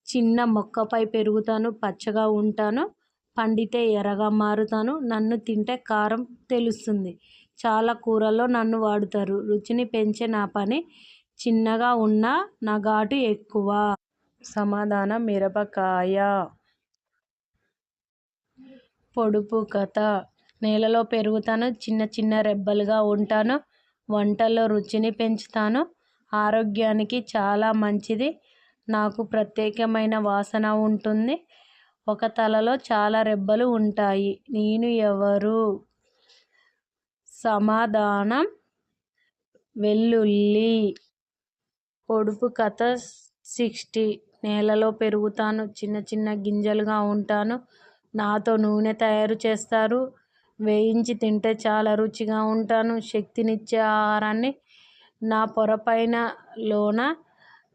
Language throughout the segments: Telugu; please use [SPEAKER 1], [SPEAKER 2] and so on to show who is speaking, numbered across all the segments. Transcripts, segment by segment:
[SPEAKER 1] చిన్న మొక్కపై పెరుగుతాను, పచ్చగా ఉంటాను, పండితే ఎర్రగా మారుతాను, నన్ను తింటే కారం తెలుస్తుంది. చాలా కూరల్లో నన్ను వాడుతారు. రుచిని పెంచే నా పని, చిన్నగా ఉన్నా నా ఘాటు ఎక్కువ. సమాధానం మిరపకాయ. పొడుపు కథ. నేలలో పెరుగుతాను, చిన్న చిన్న రెబ్బలుగా ఉంటాను, వంటల్లో రుచిని పెంచుతాను, ఆరోగ్యానికి చాలా మంచిది, నాకు ప్రత్యేకమైన వాసన ఉంటుంది, ఒక తలలో చాలా రెబ్బలు ఉంటాయి. నేను ఎవరు? సమాధానం వెల్లుల్లి. పొడుపు కథ 60. నేలలో పెరుగుతాను, చిన్న చిన్న గింజలుగా ఉంటాను, నాతో నూనె తయారు చేస్తారు, వేయించి తింటే చాలా రుచిగా ఉంటాను, శక్తినిచ్చే ఆహారాన్ని, నా పొరపైన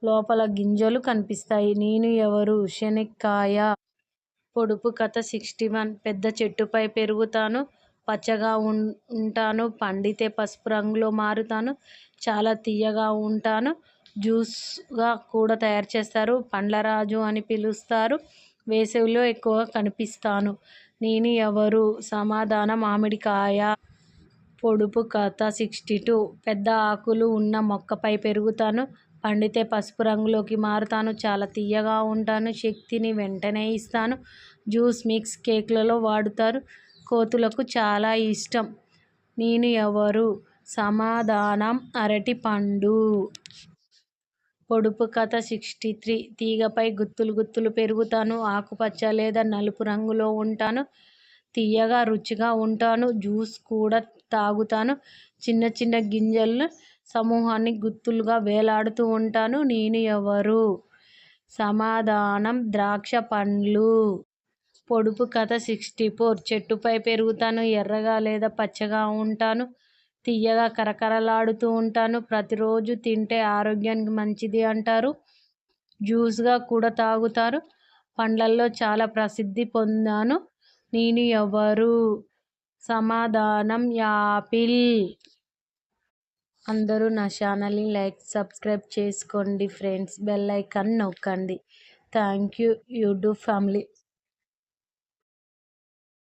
[SPEAKER 1] లోపల గింజలు కనిపిస్తాయి. నేను ఎవరు? శనక్కాయ. పొడుపు కథ 61. పెద్ద చెట్టుపై పెరుగుతాను, పచ్చగా ఉంటాను, పండితే పసుపు రంగులో మారుతాను, చాలా తీయగా ఉంటాను, జ్యూస్గా కూడా తయారు చేస్తారు, పండ్లరాజు అని పిలుస్తారు, వేసవిలో ఎక్కువగా కనిపిస్తాను. నేను ఎవరు? సమాధానం మామిడికాయ. పొడుపు కథ 62. పెద్ద ఆకులు ఉన్న మొక్కపై పెరుగుతాను, పండితే పసుపు రంగులోకి మారుతాను, చాలా తీయగా ఉంటాను, శక్తిని వెంటనే ఇస్తాను, జ్యూస్ మిక్స్ కేక్లలో వాడుతారు, కోతులకు చాలా ఇష్టం. నేను ఎవరు? సమాధానం అరటిపండు. పొడుపు కథ 63. తీగపై గుత్తులు గుత్తులు పెరుగుతాను, ఆకుపచ్చ లేదా నలుపు రంగులో ఉంటాను, తీయగా రుచిగా ఉంటాను, జ్యూస్ కూడా తాగుతాను, చిన్న చిన్న గింజల సమూహాన్ని గుత్తులుగా వేలాడుతూ ఉంటాను. నేను ఎవరు? సమాధానం ద్రాక్ష పండ్లు. పొడుపు కథ 64. చెట్టుపై పెరుగుతాను, ఎర్రగా లేదా పచ్చగా ఉంటాను, తీయగా కరకరలాడుతూ ఉంటాను, ప్రతిరోజు తింటే ఆరోగ్యానికి మంచిది అంటారు, జ్యూస్గా కూడా తాగుతారు, పండ్లల్లో చాలా ప్రసిద్ధి పొందాను. నేను ఎవరు? సమాధానం యాపిల్. అందరూ నా ఛానల్ని లైక్ సబ్స్క్రైబ్ చేసుకోండి ఫ్రెండ్స్, బెల్ ఐకాన్ నొక్కండి. Thank you YouTube family.